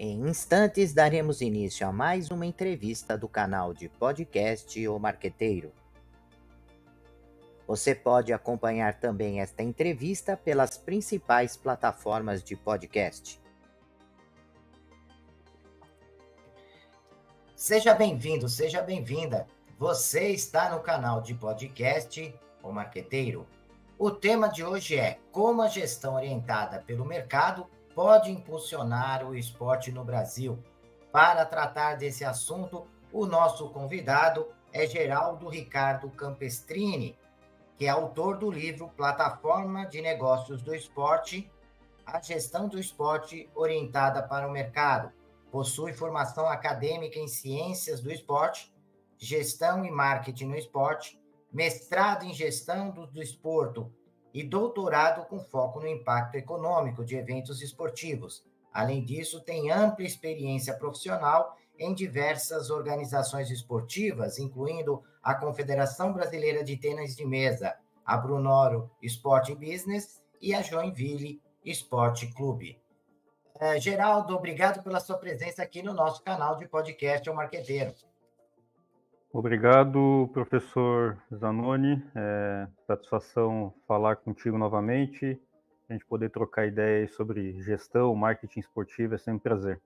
Em instantes, daremos início a mais uma entrevista do canal de podcast O Marqueteiro. Você pode acompanhar também esta entrevista pelas principais plataformas de podcast. Seja bem-vindo, seja bem-vinda. Você está no canal de podcast O Marqueteiro. O tema de hoje é como a gestão orientada pelo mercado pode impulsionar o esporte no Brasil. Para tratar desse assunto, o nosso convidado é Geraldo Ricardo Campestrini, que é autor do livro Plataforma de Negócios do Esporte, a gestão do esporte orientada para o mercado. Possui formação acadêmica em ciências do esporte, gestão e marketing no esporte, mestrado em gestão do desporto e doutorado com foco no impacto econômico de eventos esportivos. Além disso, tem ampla experiência profissional em diversas organizações esportivas, incluindo a Confederação Brasileira de Tênis de Mesa, a Brunoro Sport Business e a Joinville Esporte Clube. Geraldo, obrigado pela sua presença aqui no nosso canal de podcast O Marqueteiro. Obrigado, professor Zanoni. Satisfação falar contigo novamente. A gente poder trocar ideias sobre gestão, marketing esportivo é sempre um prazer.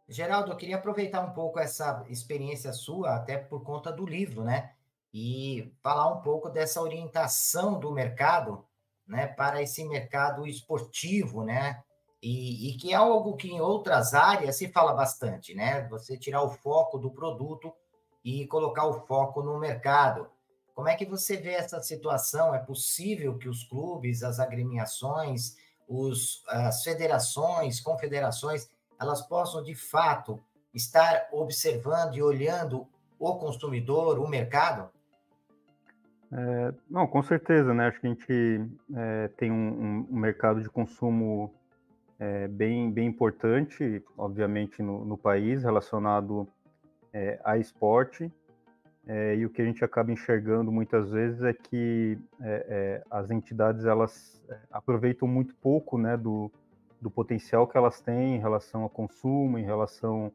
Geraldo, eu queria aproveitar um pouco essa experiência sua, até por conta do livro, né? E falar um pouco dessa orientação do mercado, né, para esse mercado esportivo, né? E que é algo que em outras áreas se fala bastante, né? Você tirar o foco do produto e colocar o foco no mercado. Como é que você vê essa situação? É possível que os clubes, as agremiações, as federações, confederações, elas possam, de fato, estar observando e olhando o consumidor, o mercado? Não, com certeza, né? Acho que a gente tem um mercado de consumo bem importante, obviamente, no país, relacionado a esporte. E o que a gente acaba enxergando muitas vezes é que as entidades elas aproveitam muito pouco, né, do potencial que elas têm em relação ao consumo, em relação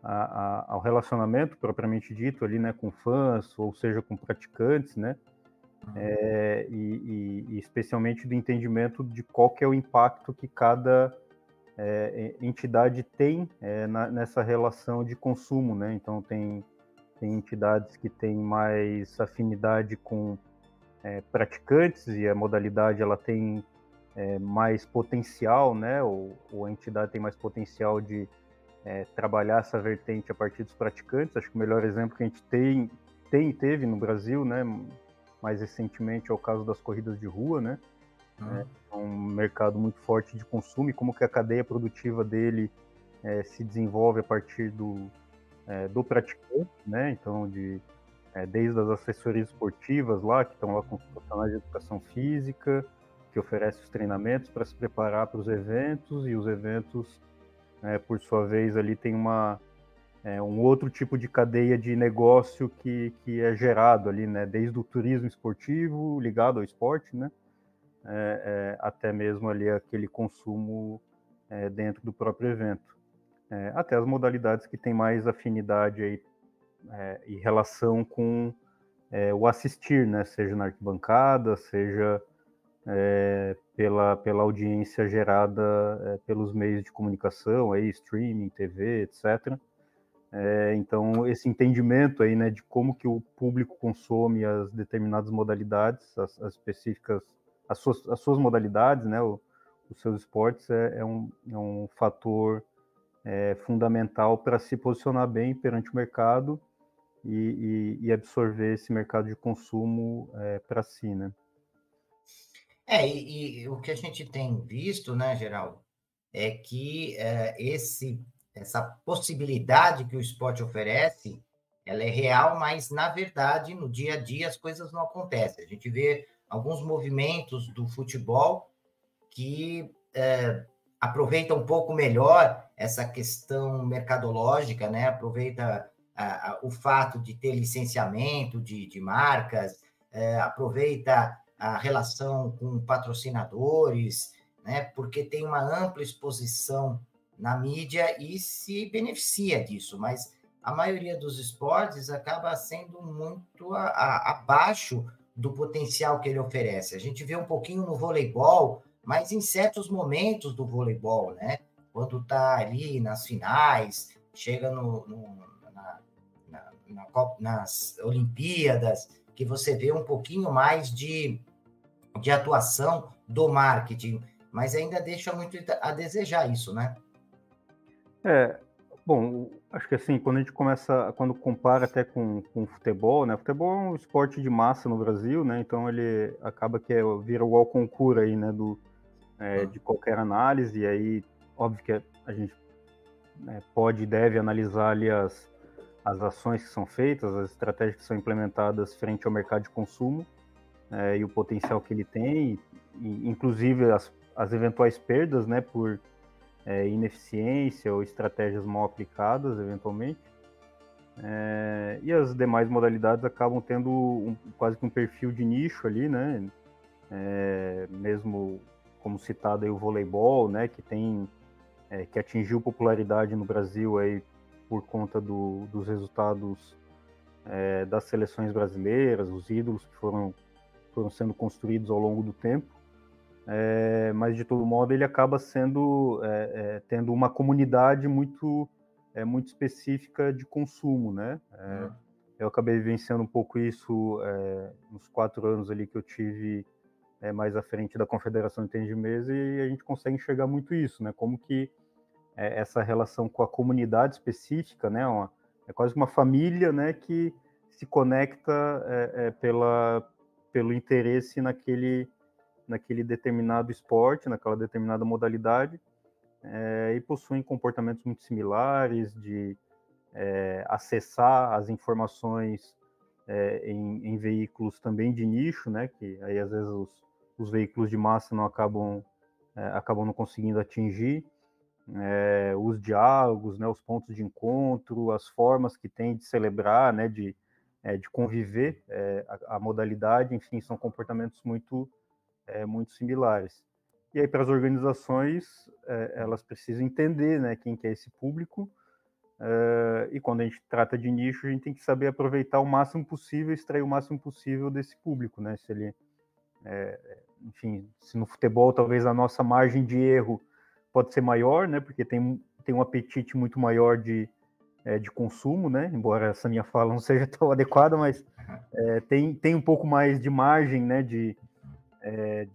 ao relacionamento propriamente dito ali, né, com fãs, ou seja, com praticantes, né, e especialmente do entendimento de qual que é o impacto que cada entidade tem nessa relação de consumo, né. Então tem entidades que têm mais afinidade com praticantes e a modalidade ela tem mais potencial, né? Ou a entidade tem mais potencial de trabalhar essa vertente a partir dos praticantes. Acho que o melhor exemplo que a gente tem e teve no Brasil, né? Mais recentemente é o caso das corridas de rua, né? É um mercado muito forte de consumo e como que a cadeia produtiva dele se desenvolve a partir do praticante, né? Então, desde as assessorias esportivas lá, que estão lá com os profissionais de educação física, que oferecem os treinamentos para se preparar para os eventos, e os eventos, por sua vez, ali tem um outro tipo de cadeia de negócio que é gerado ali, né? Desde o turismo esportivo, ligado ao esporte, né? Até mesmo ali aquele consumo dentro do próprio evento. Até as modalidades que têm mais afinidade aí, em relação com o assistir, né? Seja na arquibancada, seja pela audiência gerada pelos meios de comunicação, aí, streaming, TV, etc. Então, esse entendimento aí, né, de como que o público consome as determinadas modalidades, as específicas, as suas modalidades, né, os seus esportes, é um fator fundamental para se posicionar bem perante o mercado e absorver esse mercado de consumo para si, né? E o que a gente tem visto, né, Geraldo, é que essa possibilidade que o esporte oferece, ela é real, mas, na verdade, no dia a dia as coisas não acontecem. A gente vê alguns movimentos do futebol que aproveita um pouco melhor essa questão mercadológica, né? Aproveita o fato de ter licenciamento de marcas, aproveita a relação com patrocinadores, né? Porque tem uma ampla exposição na mídia e se beneficia disso, mas a maioria dos esportes acaba sendo muito abaixo do potencial que ele oferece. A gente vê um pouquinho no voleibol, mas em certos momentos do voleibol, né? Quando está ali nas finais, chega nas Olimpíadas, que você vê um pouquinho mais de atuação do marketing, mas ainda deixa muito a desejar isso, né? Bom, acho que assim, quando compara até com o futebol, né? O futebol é um esporte de massa no Brasil, né? Então ele acaba que vira o concurso aí, né? De qualquer análise, e aí, óbvio que a gente pode e deve analisar ali as ações que são feitas, as estratégias que são implementadas frente ao mercado de consumo, e o potencial que ele tem, e, inclusive as eventuais perdas, né, por ineficiência ou estratégias mal aplicadas, eventualmente. E as demais modalidades acabam tendo quase que um perfil de nicho ali, né? Mesmo como citado aí o voleibol, né, que atingiu popularidade no Brasil aí por conta dos resultados das seleções brasileiras, os ídolos que foram sendo construídos ao longo do tempo. Mas de todo modo ele acaba tendo uma comunidade muito específica de consumo, né? Eu acabei vivenciando um pouco isso nos 4 anos ali que eu tive mais à frente da Confederação de Tênis de Mesa, e a gente consegue enxergar muito isso, né? Como que essa relação com a comunidade específica, né? É quase uma família, né? Que se conecta pelo interesse naquele determinado esporte, naquela determinada modalidade, e possuem comportamentos muito similares de acessar as informações em veículos também de nicho, né? Que aí às vezes os veículos de massa não acabam não conseguindo atingir. Os diálogos, né, os pontos de encontro, as formas que tem de celebrar, né, de conviver a modalidade, enfim, são comportamentos muito similares. E aí, para as organizações, elas precisam entender, né, quem que é esse público, e quando a gente trata de nicho, a gente tem que saber aproveitar o máximo possível, extrair o máximo possível desse público, né, se ele, enfim, se no futebol talvez a nossa margem de erro pode ser maior, né, porque tem um apetite muito maior de consumo, né, embora essa minha fala não seja tão adequada, mas tem um pouco mais de margem, né, de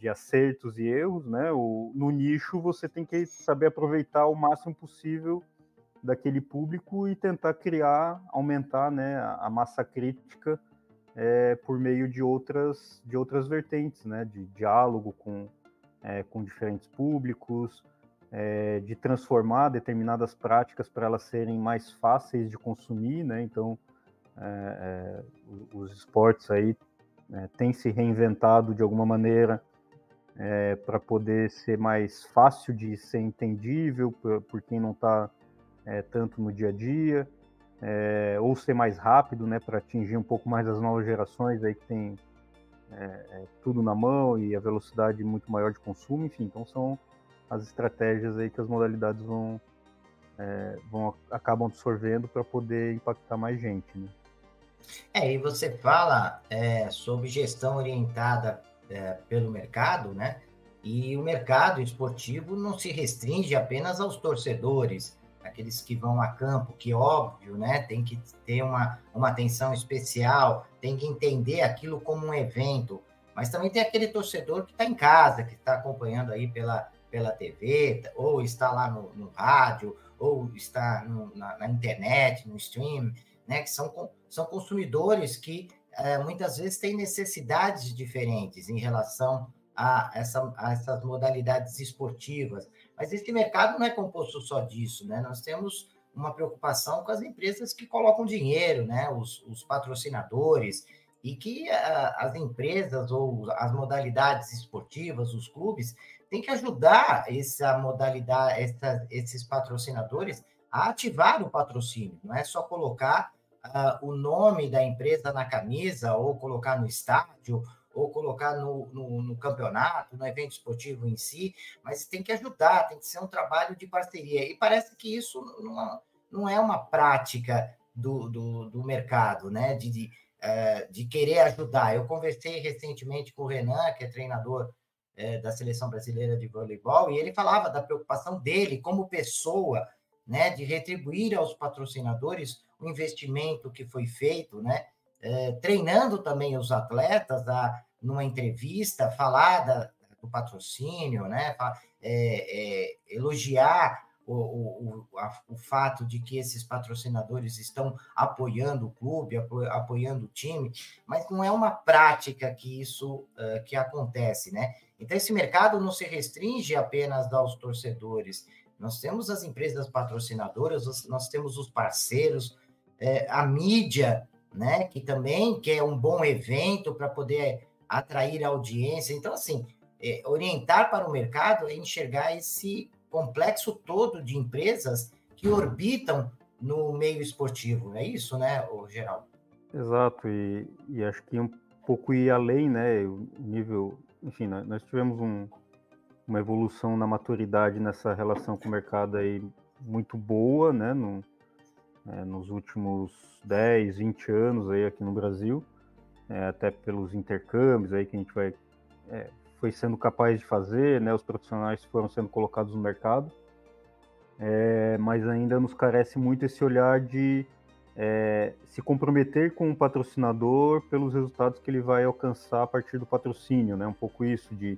acertos e erros, né? No nicho você tem que saber aproveitar o máximo possível daquele público e tentar aumentar, né, a massa crítica por meio de outras vertentes, né? De diálogo com diferentes públicos, de transformar determinadas práticas para elas serem mais fáceis de consumir, né? Então, os esportes aí tem se reinventado de alguma maneira para poder ser mais fácil de ser entendível por quem não está tanto no dia a dia, ou ser mais rápido, né, para atingir um pouco mais as novas gerações aí que tem tudo na mão e a velocidade muito maior de consumo, enfim, então são as estratégias aí que as modalidades acabam absorvendo para poder impactar mais gente, né? E você fala sobre gestão orientada pelo mercado, né? E o mercado esportivo não se restringe apenas aos torcedores, aqueles que vão a campo, que óbvio, né? Tem que ter uma atenção especial, tem que entender aquilo como um evento, mas também tem aquele torcedor que está em casa, que está acompanhando aí pela TV, ou está lá no rádio, ou está na internet, no stream, né? Que são consumidores que muitas vezes têm necessidades diferentes em relação a essas modalidades esportivas. Mas esse mercado não é composto só disso, né? Nós temos uma preocupação com as empresas que colocam dinheiro, né? Os patrocinadores, e que as empresas ou as modalidades esportivas, os clubes, têm que ajudar essa modalidade, esses patrocinadores a ativar o patrocínio. Não é só colocar o nome da empresa na camisa ou colocar no estádio ou colocar no campeonato, no evento esportivo em si, mas tem que ajudar, tem que ser um trabalho de parceria. E parece que isso não é uma prática do mercado, né? De querer ajudar. Eu conversei recentemente com o Renan, que é treinador da Seleção Brasileira de Voleibol, e ele falava da preocupação dele como pessoa, né, de retribuir aos patrocinadores o investimento que foi feito, né, treinando também os atletas, numa entrevista, falar do patrocínio, né, elogiar o fato de que esses patrocinadores estão apoiando o clube, apoiando o time, mas não é uma prática que isso que acontece, né? Então, esse mercado não se restringe apenas aos torcedores. Nós temos as empresas patrocinadoras, nós temos os parceiros, a mídia, né, que também quer um bom evento para poder atrair a audiência. Então, assim, orientar para o mercado é enxergar esse complexo todo de empresas que orbitam no meio esportivo. É isso, né, Geraldo? Exato, e acho que um pouco ir além, né, o nível, enfim, nós tivemos uma evolução na maturidade nessa relação com o mercado aí muito boa, né, nos últimos 10, 20 anos aí aqui no Brasil, até pelos intercâmbios aí que a gente foi sendo capaz de fazer, né, os profissionais foram sendo colocados no mercado, mas ainda nos carece muito esse olhar de se comprometer com o patrocinador pelos resultados que ele vai alcançar a partir do patrocínio, né, um pouco isso de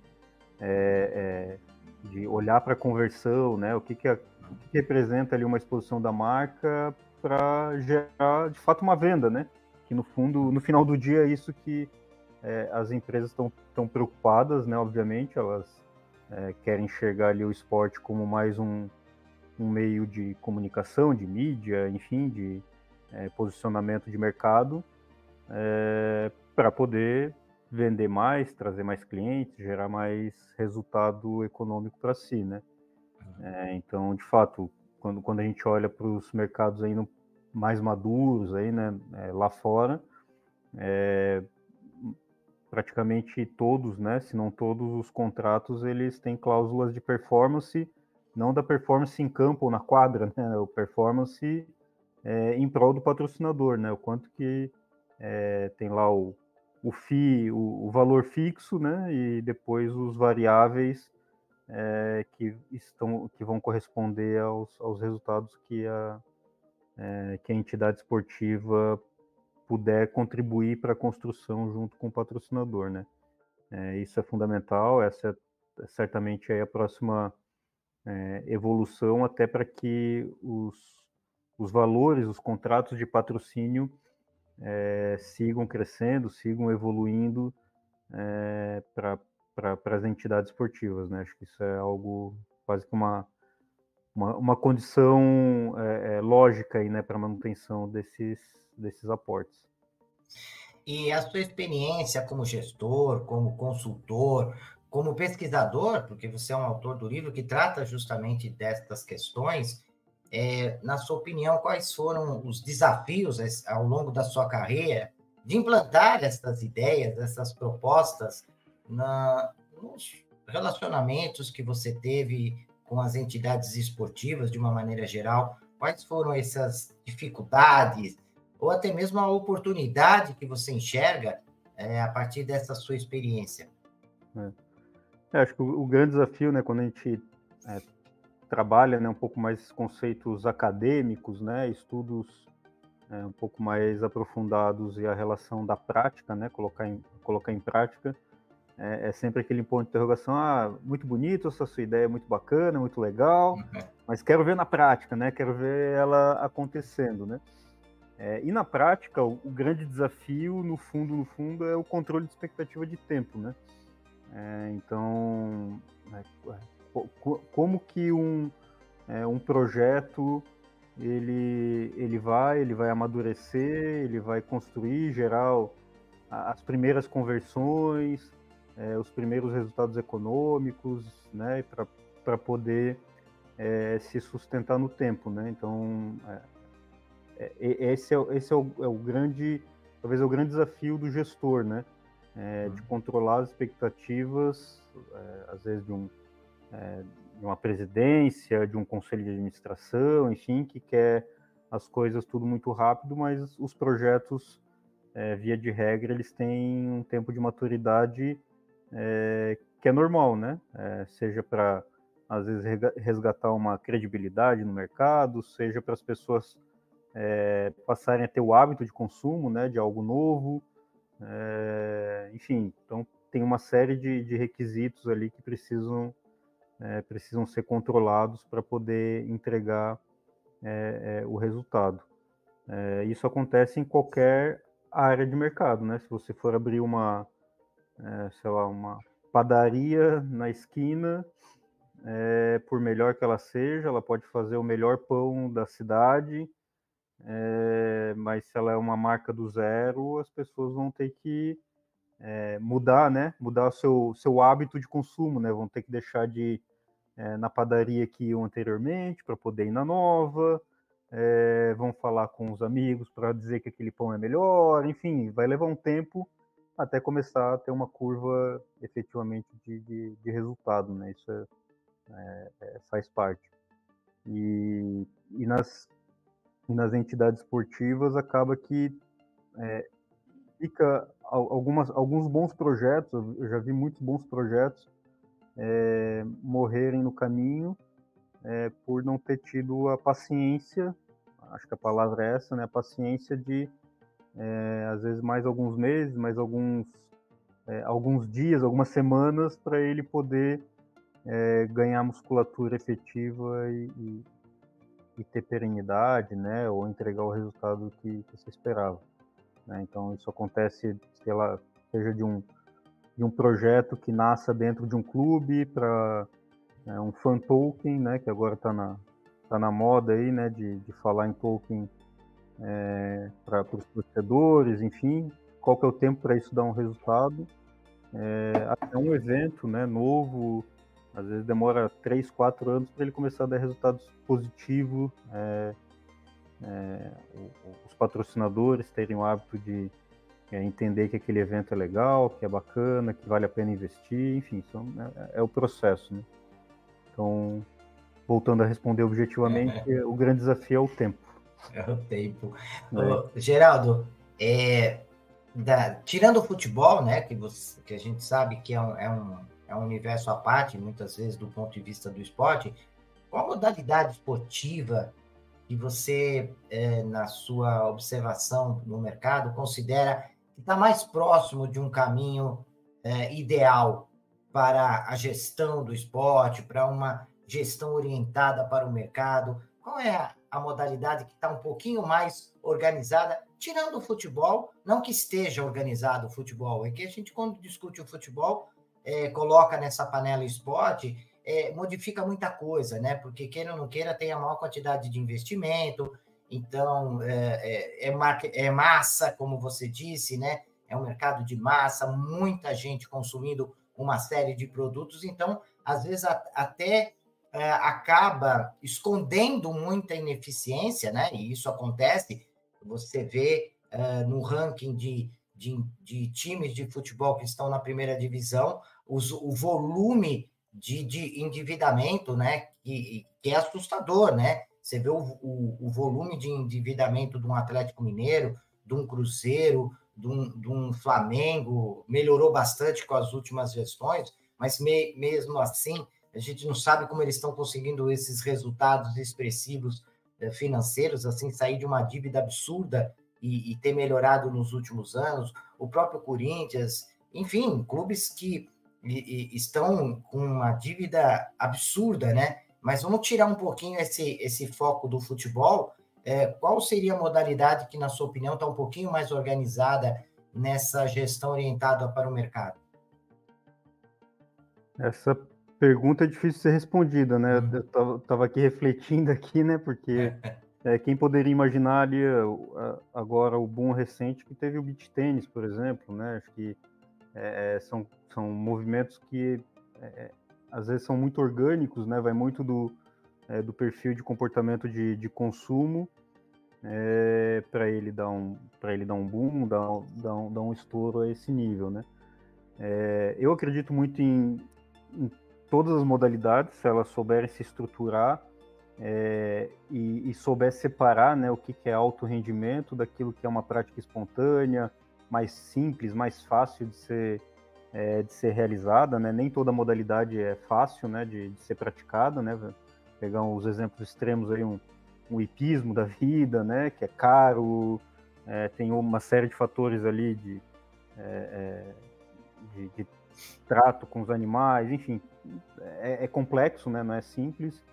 olhar para a conversão, né, o que representa ali uma exposição da marca para gerar, de fato, uma venda, né, que no fundo, no final do dia, é isso que as empresas estão preocupadas, né, obviamente, elas querem enxergar ali o esporte como mais um meio de comunicação, de mídia, enfim, de posicionamento de mercado, para poder vender mais, trazer mais clientes, gerar mais resultado econômico para si, né? Então, de fato, quando a gente olha para os mercados aí mais maduros aí, né, lá fora, praticamente todos, né, se não todos os contratos, eles têm cláusulas de performance, não da performance em campo ou na quadra, né, o performance em prol do patrocinador, né, o quanto que tem lá o FII, o valor fixo, né, e depois os variáveis que vão corresponder aos resultados que a entidade esportiva puder contribuir para a construção junto com o patrocinador, né? Isso é fundamental, essa é certamente aí a próxima evolução, até para que os valores, os contratos de patrocínio sigam crescendo, sigam evoluindo para as entidades esportivas, né? Acho que isso é algo quase que uma condição lógica aí, né, para a manutenção desses aportes. E a sua experiência como gestor, como consultor, como pesquisador, porque você é um autor do livro que trata justamente destas questões, na sua opinião, quais foram os desafios ao longo da sua carreira de implantar essas ideias, essas propostas nos relacionamentos que você teve com as entidades esportivas de uma maneira geral? Quais foram essas dificuldades ou até mesmo a oportunidade que você enxerga a partir dessa sua experiência? Acho que o grande desafio, né, quando a gente trabalha, né, um pouco mais conceitos acadêmicos, né, estudos um pouco mais aprofundados e a relação da prática, né, colocar em prática, é sempre aquele ponto de interrogação, muito bonito, essa sua ideia é muito bacana, muito legal, mas quero ver na prática, né, quero ver ela acontecendo, né. E na prática, o grande desafio, no fundo, é o controle de expectativa de tempo, né. Então, como que um projeto ele vai amadurecer, ele vai construir, gerar as primeiras conversões, os primeiros resultados econômicos, né, para poder se sustentar no tempo, né? Então, esse é o grande, talvez é o grande desafio do gestor, né? de controlar as expectativas, às vezes de uma presidência, de um conselho de administração, enfim, que quer as coisas tudo muito rápido, mas os projetos, via de regra, eles têm um tempo de maturidade que é normal, né? Seja para, às vezes, resgatar uma credibilidade no mercado, seja para as pessoas passarem a ter o hábito de consumo, né, de algo novo, enfim, então tem uma série de requisitos ali que precisam ser controlados para poder entregar o resultado. Isso acontece em qualquer área de mercado, né? Se você for abrir sei lá, uma padaria na esquina, por melhor que ela seja, ela pode fazer o melhor pão da cidade, mas se ela é uma marca do zero, as pessoas vão ter que mudar, né? Mudar o seu hábito de consumo, né? Vão ter que deixar de ir na padaria que iam anteriormente para poder ir na nova, vão falar com os amigos para dizer que aquele pão é melhor, enfim, vai levar um tempo até começar a ter uma curva efetivamente de resultado, né? Isso faz parte. E nas entidades esportivas acaba que fica alguns bons projetos, eu já vi muitos bons projetos morrerem no caminho por não ter tido a paciência, acho que a palavra é essa, né? A paciência de, às vezes, mais alguns meses, mais alguns dias, algumas semanas, para ele poder ganhar musculatura efetiva e ter perenidade, né? Ou entregar o resultado que você esperava. Né? Então, isso acontece, sei lá, seja de um projeto que nasça dentro de um clube para um fan token, né, que agora tá na moda aí, né, de falar em token para os torcedores, enfim, qual que é o tempo para isso dar um resultado? Até um evento, né, novo, às vezes demora 3, 4 anos para ele começar a dar resultados positivos, os patrocinadores terem o hábito de entender que aquele evento é legal, que é bacana, que vale a pena investir, enfim, é o processo, né? Então, voltando a responder objetivamente, o grande desafio é o tempo. É o tempo. Geraldo, tirando o futebol, né, que a gente sabe que é um universo à parte, muitas vezes, do ponto de vista do esporte, qual modalidade esportiva que você, na sua observação no mercado, considera que está mais próximo de um caminho ideal para a gestão do esporte, para uma gestão orientada para o mercado? Qual é a modalidade que está um pouquinho mais organizada, tirando o futebol, não que esteja organizado o futebol, é que a gente, quando discute o futebol, coloca nessa panela esporte, modifica muita coisa, né? Porque queira ou não queira, tem a maior quantidade de investimento, então é massa, como você disse, né? É um mercado de massa, muita gente consumindo uma série de produtos, então, às vezes, até acaba escondendo muita ineficiência, né? E isso acontece, você vê no ranking de times de futebol que estão na primeira divisão, o volume de endividamento, né? Que é assustador, né? Você vê o volume de endividamento de um Atlético Mineiro, de um Cruzeiro, de um Flamengo, melhorou bastante com as últimas gestões, mas mesmo assim, a gente não sabe como eles estão conseguindo esses resultados expressivos financeiros, assim, sair de uma dívida absurda e ter melhorado nos últimos anos. O próprio Corinthians, enfim, clubes que estão com uma dívida absurda, né? Mas vamos tirar um pouquinho esse foco do futebol. Qual seria a modalidade que, na sua opinião, está um pouquinho mais organizada nessa gestão orientada para o mercado? Essa pergunta é difícil de ser respondida, né? Eu estava aqui refletindo aqui, né? Porque quem poderia imaginar ali agora o boom recente que teve o beach tênis, por exemplo, né? Acho que são movimentos que às vezes são muito orgânicos, né? Vai muito do perfil de comportamento de consumo para ele dar um boom, dar um estouro a esse nível, né? Eu acredito muito em todas as modalidades, se elas souberem se estruturar e souber separar, né, o que é alto rendimento daquilo que é uma prática espontânea, mais simples, mais fácil de ser realizada, né? Nem toda modalidade é fácil, né, de ser praticada, né? Pegar os exemplos extremos aí, um hipismo da vida, né, que é caro, tem uma série de fatores ali de trato com os animais, enfim, é complexo, né? Não é simples.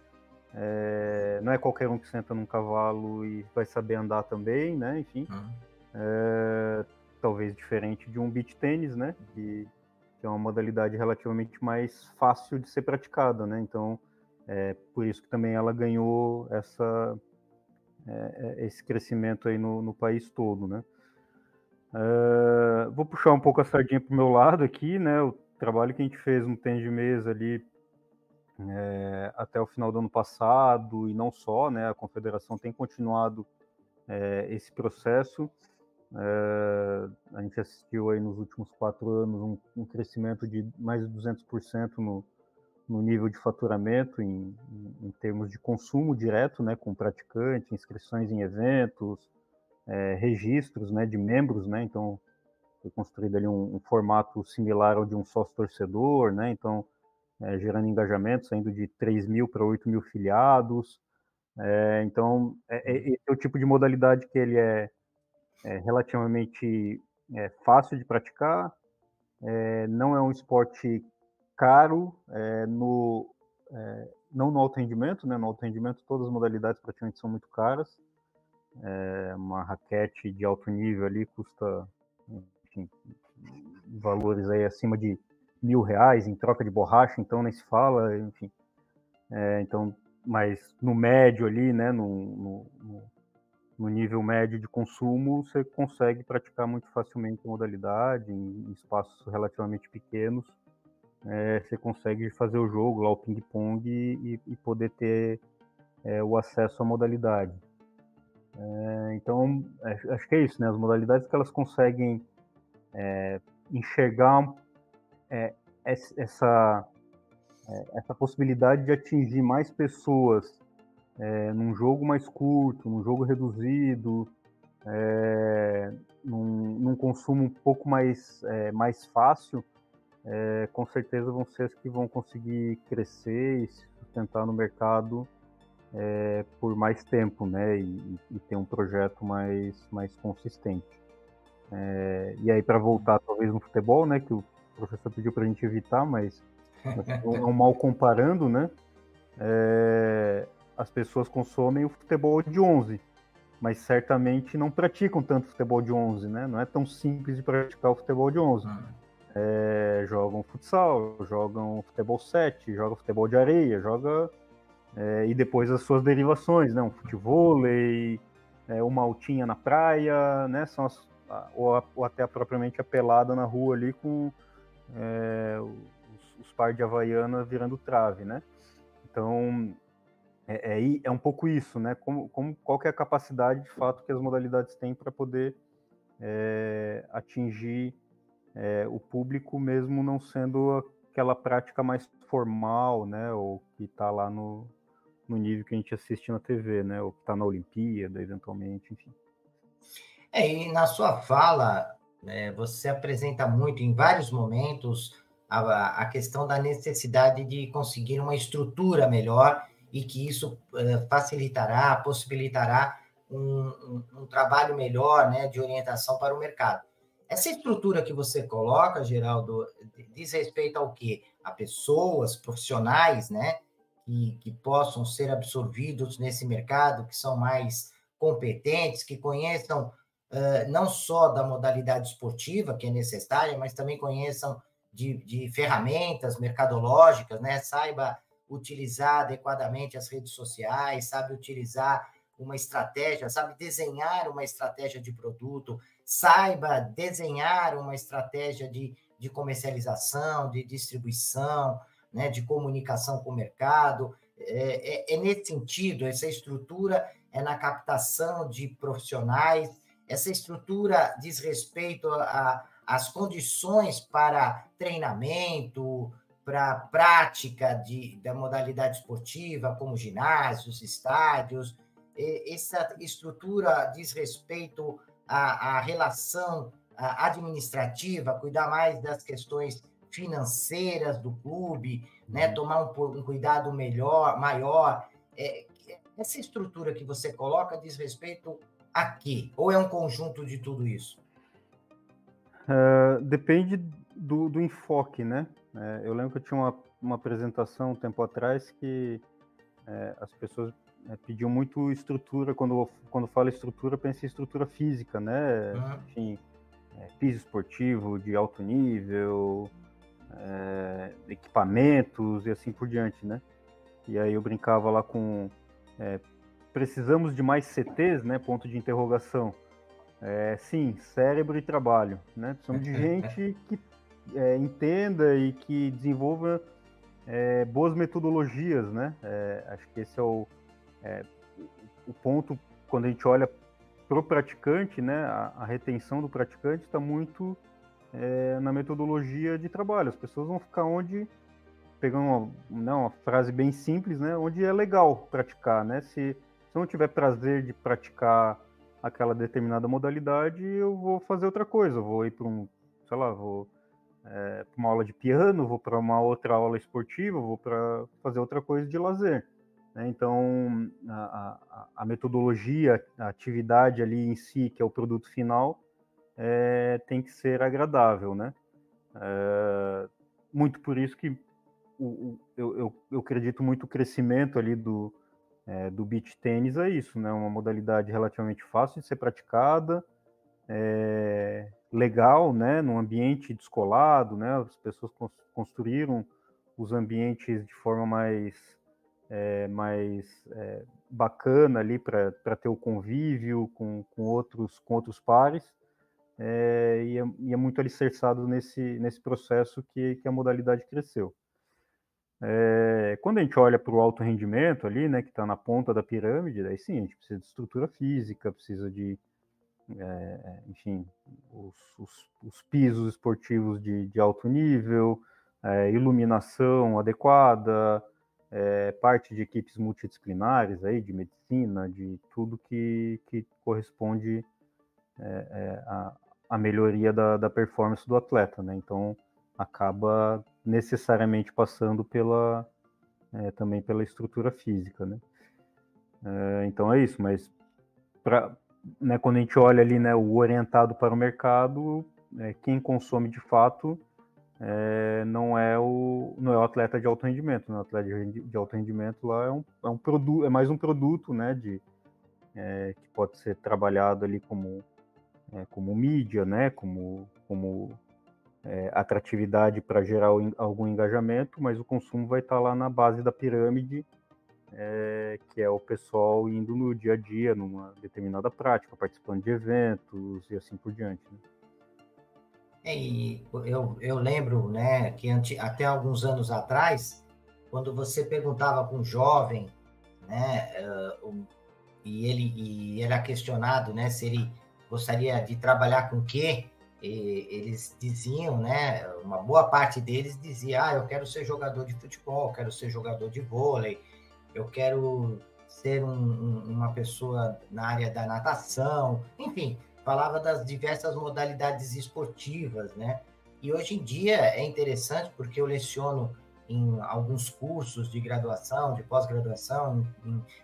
Não é qualquer um que senta num cavalo e vai saber andar também, né? Enfim, talvez diferente de um beach tênis, né? Que é uma modalidade relativamente mais fácil de ser praticada, né? Então, por isso que também ela ganhou esse crescimento aí no país todo, né? Vou puxar um pouco a sardinha para o meu lado aqui, né? O trabalho que a gente fez no tênis de mesa ali até o final do ano passado, e não só, né? A confederação tem continuado esse processo. A gente assistiu aí nos últimos 4 anos um crescimento de mais de 200% no nível de faturamento em termos de consumo direto, né, com praticante, inscrições em eventos, registros, né, de membros, né, então foi construído ali um formato similar ao de um sócio torcedor, né, então gerando engajamento, saindo de 3 mil para 8 mil filiados, então esse é o tipo de modalidade que ele é relativamente fácil de praticar, não é um esporte caro, não no alto rendimento, né? No alto rendimento todas as modalidades praticamente são muito caras. Uma raquete de alto nível ali custa, enfim, valores aí acima de R$ 1.000 em troca de borracha, então nem se fala, enfim. Então, mas no médio ali, né? No nível médio de consumo, você consegue praticar muito facilmente a modalidade, em espaços relativamente pequenos. Você consegue fazer o jogo, lá o ping-pong, e poder ter o acesso à modalidade. Então, acho que é isso, né? As modalidades que elas conseguem enxergar essa possibilidade de atingir mais pessoas num jogo mais curto, num jogo reduzido, num consumo um pouco mais fácil, com certeza vão ser as que vão conseguir crescer e se sustentar no mercado por mais tempo, né? E ter um projeto mais consistente. E aí, para voltar talvez no futebol, né? Que o professor pediu para a gente evitar, mas é um mal comparando, né? As pessoas consomem o futebol de 11, mas certamente não praticam tanto futebol de 11, né? Não é tão simples de praticar o futebol de 11. Jogam futsal, jogam futebol 7, jogam futebol de areia, e depois as suas derivações, né? Um futevôlei, uma altinha na praia, né? São ou até propriamente a pelada na rua ali com os par de Havaiana virando trave, né? Então, é um pouco isso, né? Qual que é a capacidade, de fato, que as modalidades têm para poder atingir o público, mesmo não sendo aquela prática mais formal, né? Ou que está lá no nível que a gente assiste na TV, né? Ou que está na Olimpíada, eventualmente, enfim. E na sua fala, você apresenta muito, em vários momentos, a questão da necessidade de conseguir uma estrutura melhor e que isso facilitará, possibilitará um trabalho melhor, né, de orientação para o mercado. Essa estrutura que você coloca, Geraldo, diz respeito ao quê? A pessoas, profissionais, né, que possam ser absorvidos nesse mercado, que são mais competentes, que conheçam não só da modalidade esportiva, que é necessária, mas também conheçam de ferramentas mercadológicas, né? Saiba utilizar adequadamente as redes sociais, sabe utilizar uma estratégia, sabe desenhar uma estratégia de produto, saiba desenhar uma estratégia de comercialização, de distribuição, né? De comunicação com o mercado. É nesse sentido, essa estrutura é na captação de profissionais. Essa estrutura diz respeito as condições para treinamento, para prática da modalidade esportiva, como ginásios, estádios. Essa estrutura diz respeito à relação administrativa, cuidar mais das questões financeiras do clube, né? Tomar um cuidado maior. Essa estrutura que você coloca diz respeito a quê? Ou é um conjunto de tudo isso? Depende do enfoque, né? Eu lembro que eu tinha uma apresentação um tempo atrás que as pessoas pediam muito estrutura. Quando fala estrutura, pensa em estrutura física, né? Enfim, piso esportivo de alto nível, equipamentos e assim por diante, né? E aí eu brincava lá com precisamos de mais CTs, né? Ponto de interrogação. Sim, cérebro e trabalho, né? Precisamos de gente que entenda e que desenvolva boas metodologias, né? Acho que esse é o ponto quando a gente olha para o praticante, né? A retenção do praticante está muito na metodologia de trabalho. As pessoas vão ficar onde, pegando uma frase bem simples, né? Onde é legal praticar, né? Se eu não tiver prazer de praticar aquela determinada modalidade, eu vou fazer outra coisa. Eu vou ir para vou para uma aula de piano, vou para uma outra aula esportiva, vou para fazer outra coisa de lazer. Né? Então, a metodologia, a atividade ali em si, que é o produto final, tem que ser agradável, né? Muito por isso que eu acredito muito o crescimento ali do beach tênis é isso, né? Uma modalidade relativamente fácil de ser praticada, legal, né? Num ambiente descolado, né? As pessoas construíram os ambientes de forma mais bacana ali para ter o convívio com outros pares, e é muito alicerçado nesse processo que a modalidade cresceu. Quando a gente olha para o alto rendimento ali, né, que está na ponta da pirâmide, daí sim, a gente precisa de estrutura física, precisa de, enfim, os pisos esportivos de alto nível, iluminação adequada, parte de equipes multidisciplinares aí, de medicina, de tudo que corresponde à melhoria da performance do atleta, né? Então, acaba necessariamente passando também pela estrutura física, né? Então é isso, mas né, quando a gente olha ali, né, o orientado para o mercado, quem consome de fato não é o atleta de alto rendimento, né? O atleta de alto rendimento lá é um produto, é mais um produto, né, que pode ser trabalhado ali como mídia, né, como atratividade para gerar algum engajamento, mas o consumo vai estar lá na base da pirâmide, que é o pessoal indo no dia a dia, numa determinada prática, participando de eventos e assim por diante. Né? E eu lembro, né, que até alguns anos atrás, quando você perguntava para um jovem, né, e ele era questionado, né, se ele gostaria de trabalhar com o quê, eles diziam, né, uma boa parte deles dizia, eu quero ser jogador de futebol, quero ser jogador de vôlei, eu quero ser uma pessoa na área da natação, enfim, falava das diversas modalidades esportivas, né? E hoje em dia é interessante porque eu leciono em alguns cursos de graduação, de pós-graduação,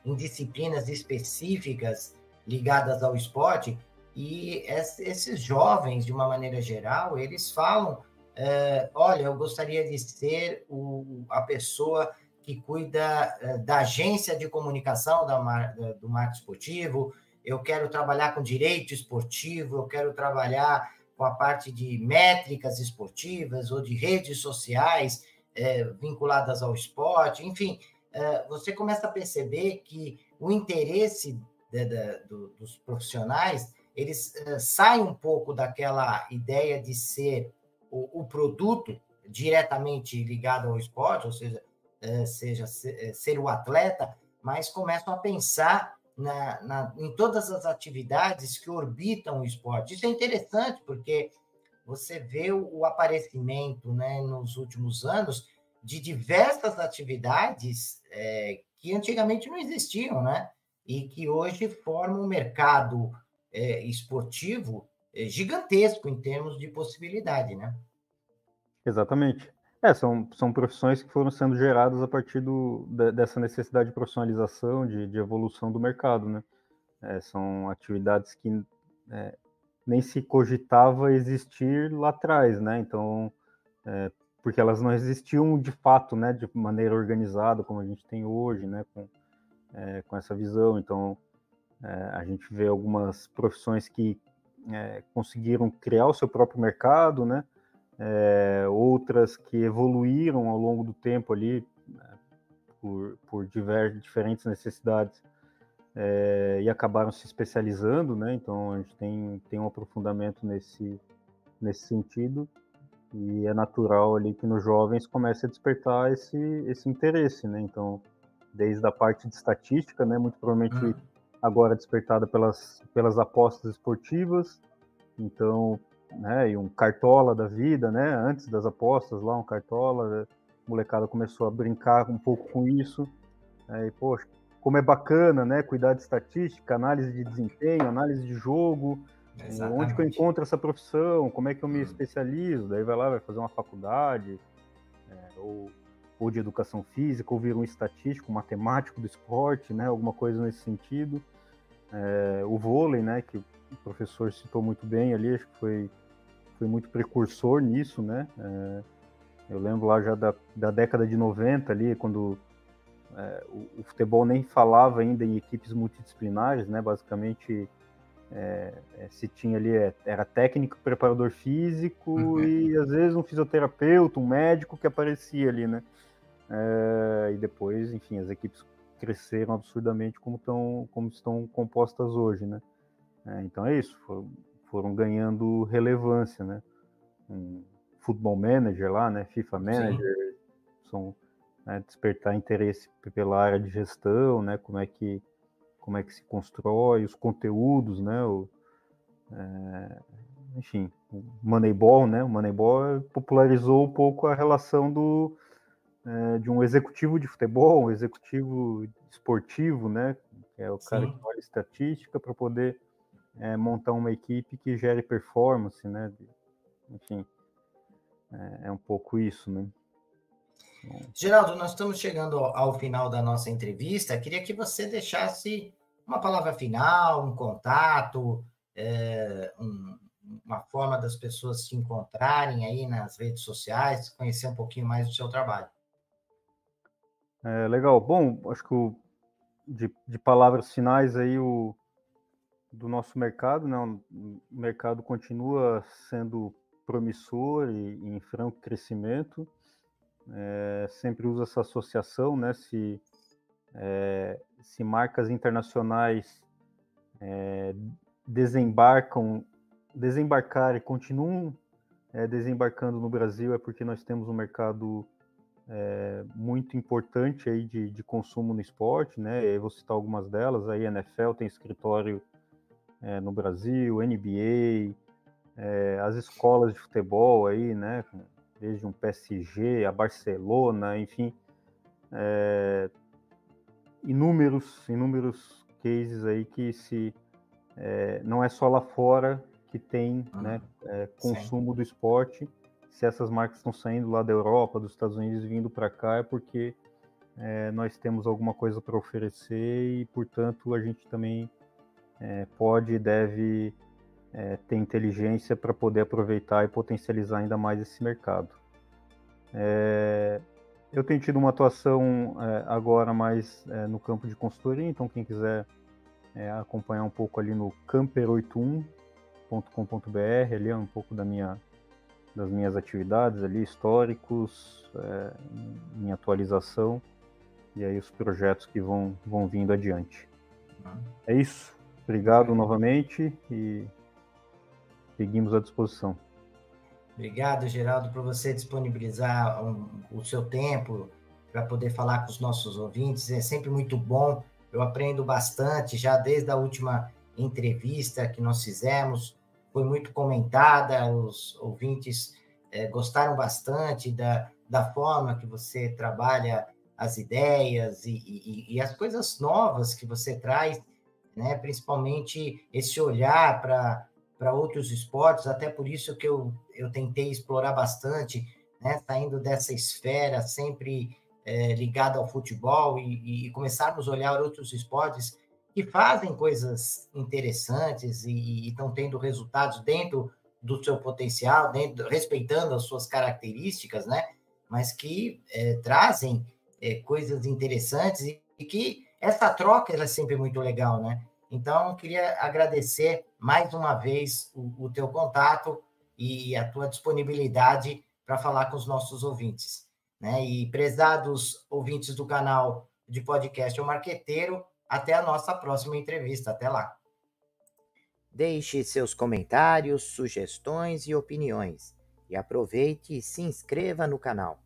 em disciplinas específicas ligadas ao esporte, e esses jovens, de uma maneira geral, eles falam, olha, eu gostaria de ser a pessoa que cuida da agência de comunicação do marketing esportivo, eu quero trabalhar com direito esportivo, eu quero trabalhar com a parte de métricas esportivas ou de redes sociais vinculadas ao esporte, enfim, você começa a perceber que o interesse dos profissionais, eles saem um pouco daquela ideia de ser o produto diretamente ligado ao esporte, ou seja, ser o atleta, mas começam a pensar em todas as atividades que orbitam o esporte. Isso é interessante, porque você vê o aparecimento, né, nos últimos anos de diversas atividades que antigamente não existiam, né? E que hoje formam um mercado esportivo gigantesco em termos de possibilidade, né? Exatamente. São profissões que foram sendo geradas a partir dessa necessidade de profissionalização, de evolução do mercado, né? São atividades que nem se cogitava existir lá atrás, né? Então, porque elas não existiam de fato, né? De maneira organizada, como a gente tem hoje, né? Com essa visão. Então, a gente vê algumas profissões que conseguiram criar o seu próprio mercado, né? Outras que evoluíram ao longo do tempo ali, né, por diferentes necessidades, e acabaram se especializando, né? Então a gente tem um aprofundamento nesse sentido, e é natural ali que nos jovens comece a despertar esse interesse, né? Então, desde a parte de estatística, né? Muito provavelmente agora despertada pelas apostas esportivas, então, né, e um cartola da vida, né, antes das apostas lá, um cartola, né, a molecada começou a brincar um pouco com isso, e poxa, como é bacana, né, cuidar de estatística, análise de desempenho, análise de jogo, onde que eu encontro essa profissão, como é que eu me especializo, daí vai lá, vai fazer uma faculdade, ou de educação física, ou vira um estatístico, um matemático do esporte, né, alguma coisa nesse sentido. O vôlei, né, que o professor citou muito bem ali, acho que foi muito precursor nisso, né? Eu lembro lá já da década de 90 ali, quando o futebol nem falava ainda em equipes multidisciplinares, né? Basicamente se tinha ali, era técnico, preparador físico e às vezes um fisioterapeuta, um médico que aparecia ali, né? E depois, enfim, as equipes cresceram absurdamente como estão compostas hoje, né? Então é isso, foram ganhando relevância, né? Um Football Manager lá, né? FIFA Manager, despertar interesse pela área de gestão, né? Como é que se constrói os conteúdos, né? Enfim, o Moneyball, né? O Moneyball popularizou um pouco a relação de um executivo de futebol, um executivo esportivo, né? Que é o cara que olha estatística para poder montar uma equipe que gere performance, né? Enfim, é um pouco isso, né? Geraldo, nós estamos chegando ao final da nossa entrevista. Queria que você deixasse uma palavra final, um contato, uma forma das pessoas se encontrarem aí nas redes sociais, conhecer um pouquinho mais do seu trabalho. Legal. Bom, acho que de palavras finais aí do nosso mercado, né? O mercado continua sendo promissor e em franco crescimento. Sempre uso essa associação, né? Se marcas internacionais desembarcar e continuam desembarcando no Brasil, é porque nós temos um mercado muito importante aí de consumo no esporte, né? Eu vou citar algumas delas. A NFL tem escritório no Brasil, NBA, as escolas de futebol aí, né? Desde um PSG, a Barcelona, enfim, inúmeros cases aí que não é só lá fora que tem, né, consumo do esporte. Se essas marcas estão saindo lá da Europa, dos Estados Unidos, vindo para cá, é porque nós temos alguma coisa para oferecer e, portanto, a gente também pode e deve ter inteligência para poder aproveitar e potencializar ainda mais esse mercado. Eu tenho tido uma atuação agora mais no campo de consultoria, então quem quiser acompanhar um pouco ali no camper81.com.br, ali é um pouco das minhas atividades ali, históricos, em atualização, e aí os projetos que vão vindo adiante. É isso. Obrigado novamente e seguimos à disposição. Obrigado, Geraldo, por você disponibilizar o seu tempo para poder falar com os nossos ouvintes. É sempre muito bom. Eu aprendo bastante já desde a última entrevista que nós fizemos. foi muito comentada, os ouvintes gostaram bastante da forma que você trabalha as ideias e as coisas novas que você traz, né? Principalmente esse olhar para outros esportes, até por isso que eu tentei explorar bastante, né? Saindo dessa esfera sempre ligada ao futebol e começarmos a olhar outros esportes que fazem coisas interessantes e estão tendo resultados dentro do seu potencial, respeitando as suas características, né? Mas que trazem coisas interessantes e que essa troca ela é sempre muito legal, né? Então, queria agradecer mais uma vez o teu contato e a tua disponibilidade para falar com os nossos ouvintes, né? E prezados ouvintes do canal de podcast O Marqueteiro, até a nossa próxima entrevista. Até lá. Deixe seus comentários, sugestões e opiniões. E aproveite e se inscreva no canal.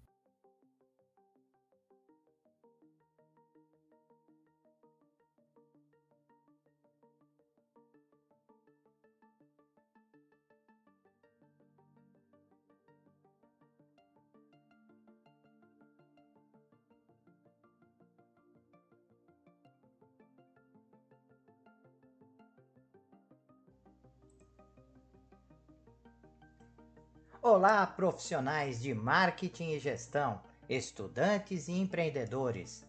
Olá, profissionais de marketing e gestão, estudantes e empreendedores.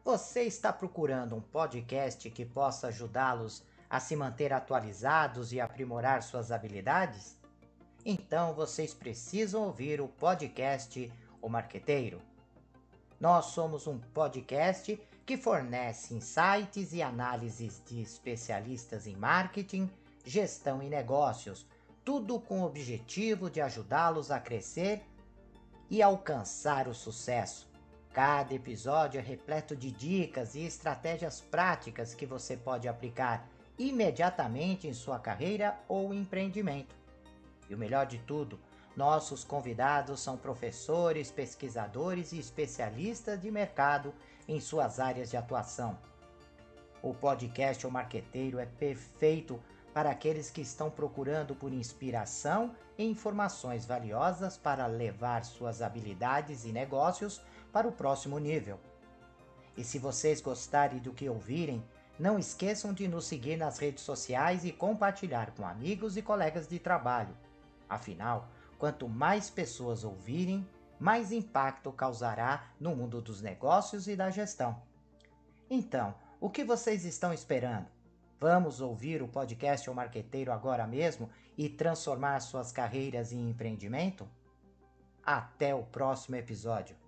Você está procurando um podcast que possa ajudá-los a se manter atualizados e aprimorar suas habilidades? Então vocês precisam ouvir o podcast O Marqueteiro. Nós somos um podcast que fornece insights e análises de especialistas em marketing, gestão e negócios, tudo com o objetivo de ajudá-los a crescer e alcançar o sucesso. Cada episódio é repleto de dicas e estratégias práticas que você pode aplicar imediatamente em sua carreira ou empreendimento. E o melhor de tudo, nossos convidados são professores, pesquisadores e especialistas de mercado em suas áreas de atuação. O podcast O Marqueteiro é perfeito para aqueles que estão procurando por inspiração e informações valiosas para levar suas habilidades e negócios para o próximo nível. E se vocês gostarem do que ouvirem, não esqueçam de nos seguir nas redes sociais e compartilhar com amigos e colegas de trabalho. Afinal, quanto mais pessoas ouvirem, mais impacto causará no mundo dos negócios e da gestão. Então, o que vocês estão esperando? Vamos ouvir o podcast O Marqueteiro agora mesmo e transformar suas carreiras em empreendimento? Até o próximo episódio.